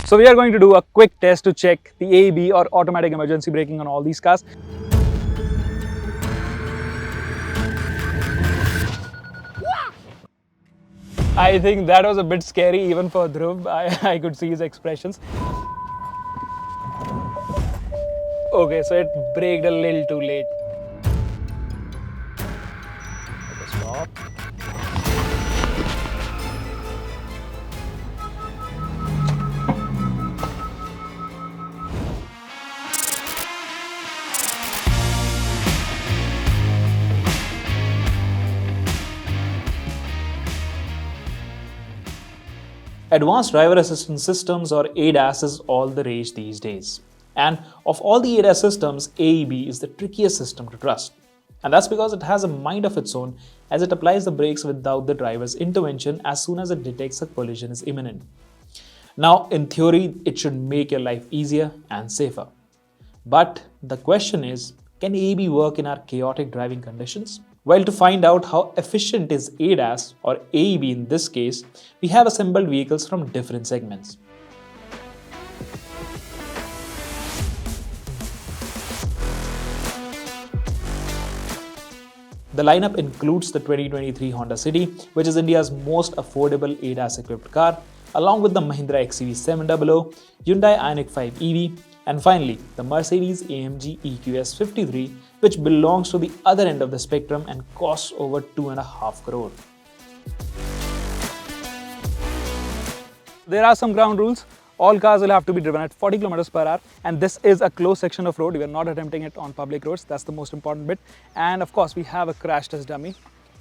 So we are going to do a quick test to check the AEB or automatic emergency braking on all these cars. I think that was a bit scary even for Dhruv. I could see his expressions. Okay, so it braked a little too late. Okay, stop. Advanced driver assistance systems or ADAS is all the rage these days. And of all the ADAS systems, AEB is the trickiest system to trust. And that's because it has a mind of its own as it applies the brakes without the driver's intervention as soon as it detects a collision is imminent. Now, in theory, it should make your life easier and safer. But the question is, can AEB work in our chaotic driving conditions? Well, to find out how efficient is ADAS or AEB in this case, we have assembled vehicles from different segments. The lineup includes the 2023 Honda City, which is India's most affordable ADAS-equipped car, along with the Mahindra XUV700, Hyundai Ioniq 5 EV, and finally, the Mercedes AMG EQS 53, which belongs to the other end of the spectrum and costs over 2.5 crore. There are some ground rules. All cars will have to be driven at 40 km per hour, and this is a closed section of road. We are not attempting it on public roads. That's the most important bit. And of course, we have a crash test dummy.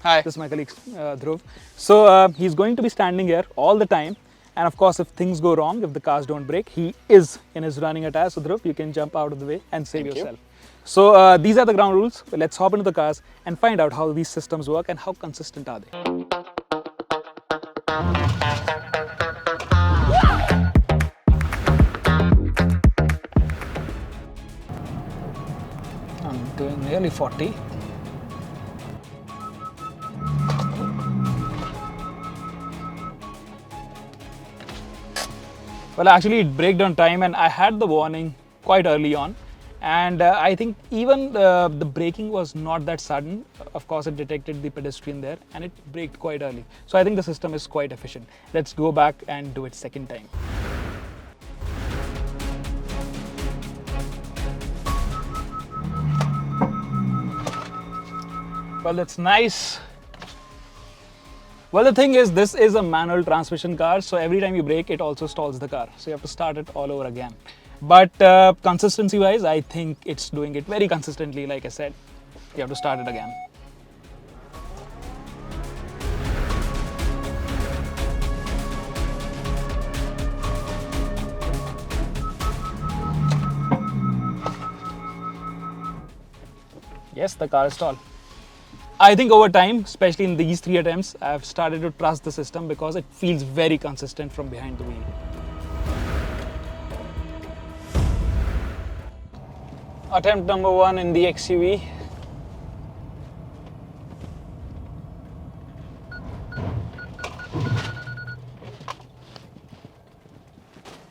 Hi. This is my colleague Dhruv. So he's going to be standing here all the time. And of course, if things go wrong, if the cars don't brake, he is in his running attire. So Dhruv, you can jump out of the way and save yourself. So these are the ground rules. Let's hop into the cars and find out how these systems work and how consistent are they. I'm doing nearly 40. Well, actually it braked on time and I had the warning quite early on. And I think even the braking was not that sudden. Of course, it detected the pedestrian there and it braked quite early. So I think the system is quite efficient. Let's go back and do it second time. Well, that's nice. Well, the thing is, this is a manual transmission car, so every time you brake, it also stalls the car. So you have to start it all over again. But consistency-wise, I think it's doing it very consistently, like I said. You have to start it again. Yes, the car is stalled. I think over time, especially in these 3 attempts, I've started to trust the system because it feels very consistent from behind the wheel. Attempt number 1 in the XUV.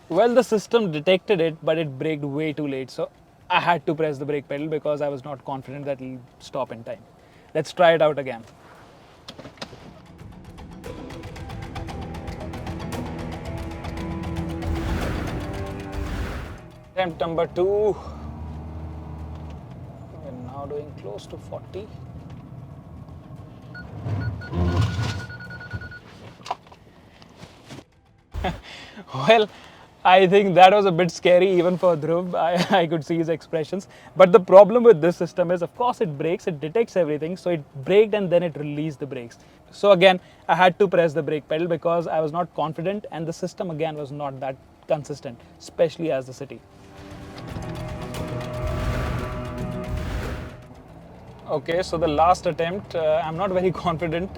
Well, the system detected it, but it braked way too late. So I had to press the brake pedal because I was not confident that it'll stop in time. Let's try it out again. Attempt number 2. We're now doing close to 40. Well, I think that was a bit scary even for Dhruv. I could see his expressions. But the problem with this system is, of course, it brakes, it detects everything. So it braked and then it released the brakes. So again, I had to press the brake pedal because I was not confident and the system again was not that consistent, especially as the city. Okay, so the last attempt, I'm not very confident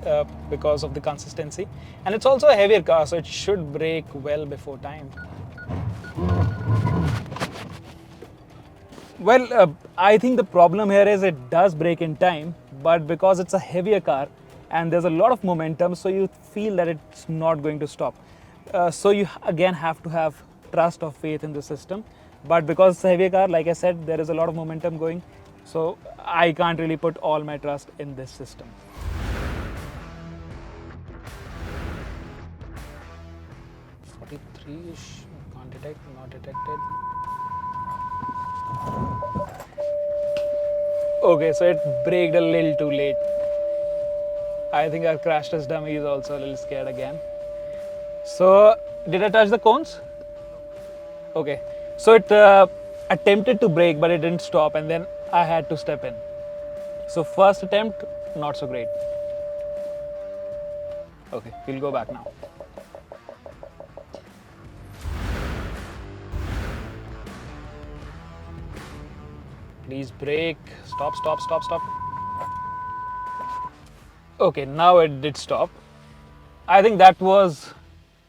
because of the consistency. And it's also a heavier car, so it should brake well before time. Well, I think the problem here is it does brake in time, but because it's a heavier car and there's a lot of momentum, so you feel that it's not going to stop. So you again have to have trust or faith in the system. But because it's a heavier car, like I said, there is a lot of momentum going, so I can't really put all my trust in this system. Ish, can't detect, not detected. Okay, so it braked a little too late. I think our crash test dummy is also a little scared again. So, did I touch the cones? Okay, so it attempted to brake, but it didn't stop, and then I had to step in. So, first attempt, not so great. Okay, we'll go back now. Please brake. Stop, stop, stop, stop. Okay, now it did stop. I think that was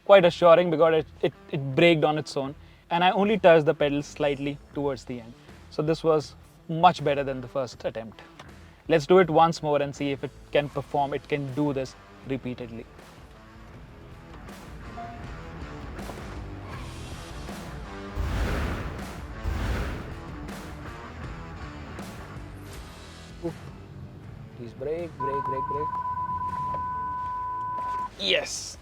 quite assuring because it braked on its own, and I only touched the pedal slightly towards the end. So this was much better than the first attempt. Let's do it once more and see if it can perform, it can do this repeatedly. Please brake, brake, brake, brake. Yes.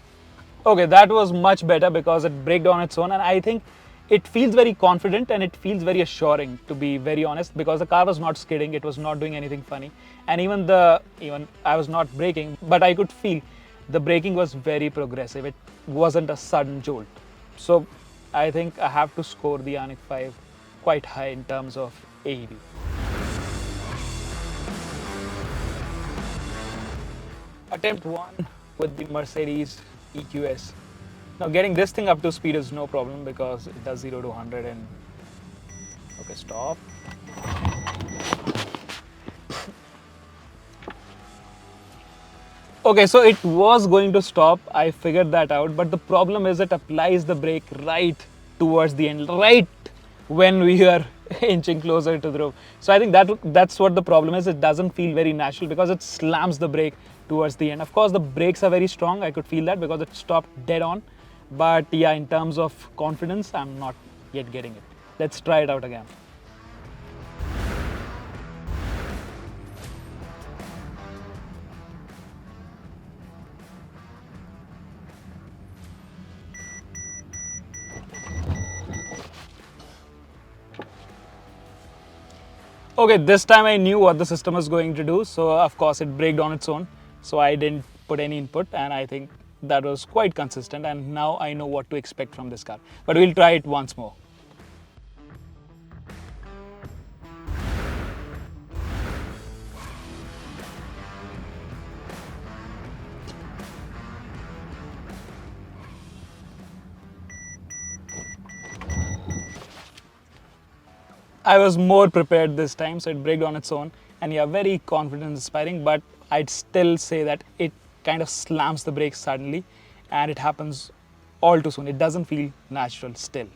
Okay, that was much better because it braked on its own, and I think it feels very confident and it feels very assuring, to be very honest, because the car was not skidding, it was not doing anything funny, and even I was not braking, but I could feel the braking was very progressive. It wasn't a sudden jolt. So I think I have to score the Ioniq 5 quite high in terms of AEB. Attempt 1 with the Mercedes EQS. Now getting this thing up to speed is no problem because it does 0 to 100 and... Okay, stop. Okay, so it was going to stop, I figured that out, but the problem is it applies the brake right towards the end, right when we are inching closer to the road. So I think that's what the problem is. It doesn't feel very natural because it slams the brake towards the end. Of course, the brakes are very strong. I could feel that because it stopped dead on. But yeah, in terms of confidence, I'm not yet getting it. Let's try it out again. Okay, this time I knew what the system was going to do, so of course it braked on its own, so I didn't put any input, and I think that was quite consistent, and now I know what to expect from this car. But we'll try it once more. I was more prepared this time, so it braked on its own, and yeah, very confident, inspiring, but I'd still say that it kind of slams the brakes suddenly, and it happens all too soon. It doesn't feel natural still.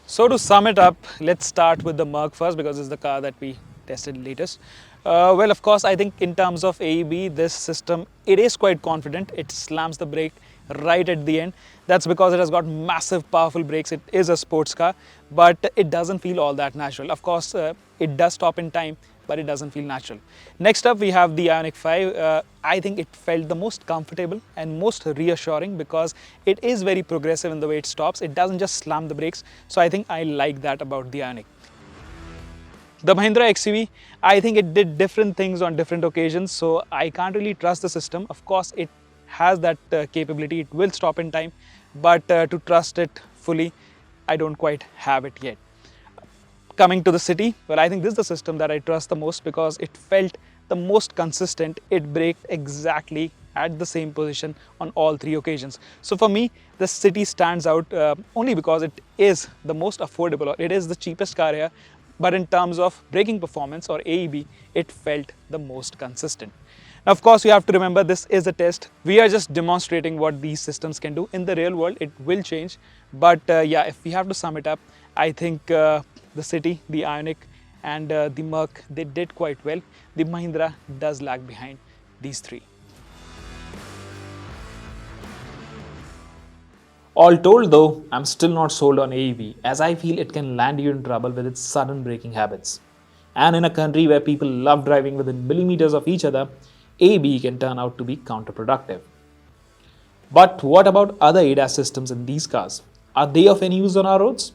So to sum it up, let's start with the Merc first because it's the car that we tested latest. Well, of course, I think in terms of AEB, this system, it is quite confident. It slams the brake right at the end. That's because it has got massive, powerful brakes. It is a sports car, but it doesn't feel all that natural. Of course, it does stop in time, but it doesn't feel natural. Next up, we have the Ioniq 5. I think it felt the most comfortable and most reassuring because it is very progressive in the way it stops. It doesn't just slam the brakes. So I think I like that about the Ioniq. The Mahindra XUV, I think it did different things on different occasions, so I can't really trust the system. Of course, it has that capability, it will stop in time, but to trust it fully, I don't quite have it yet. Coming to the city, well, I think this is the system that I trust the most because it felt the most consistent. It braked exactly at the same position on all 3 occasions. So for me, the city stands out only because it is the most affordable, or it is the cheapest car here. But in terms of braking performance or AEB, it felt the most consistent. Now, of course, you have to remember this is a test. We are just demonstrating what these systems can do. In the real world, it will change. But yeah, if we have to sum it up, I think the City, the Ioniq, and the Merc, they did quite well. The Mahindra does lag behind these three. All told though, I'm still not sold on AEB as I feel it can land you in trouble with its sudden braking habits. And in a country where people love driving within millimeters of each other, AEB can turn out to be counterproductive. But what about other ADAS systems in these cars? Are they of any use on our roads?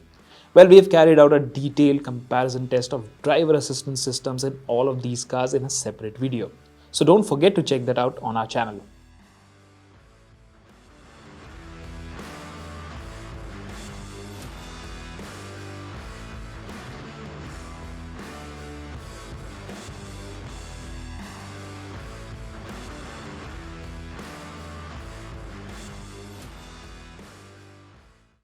Well, we have carried out a detailed comparison test of driver assistance systems in all of these cars in a separate video. So don't forget to check that out on our channel.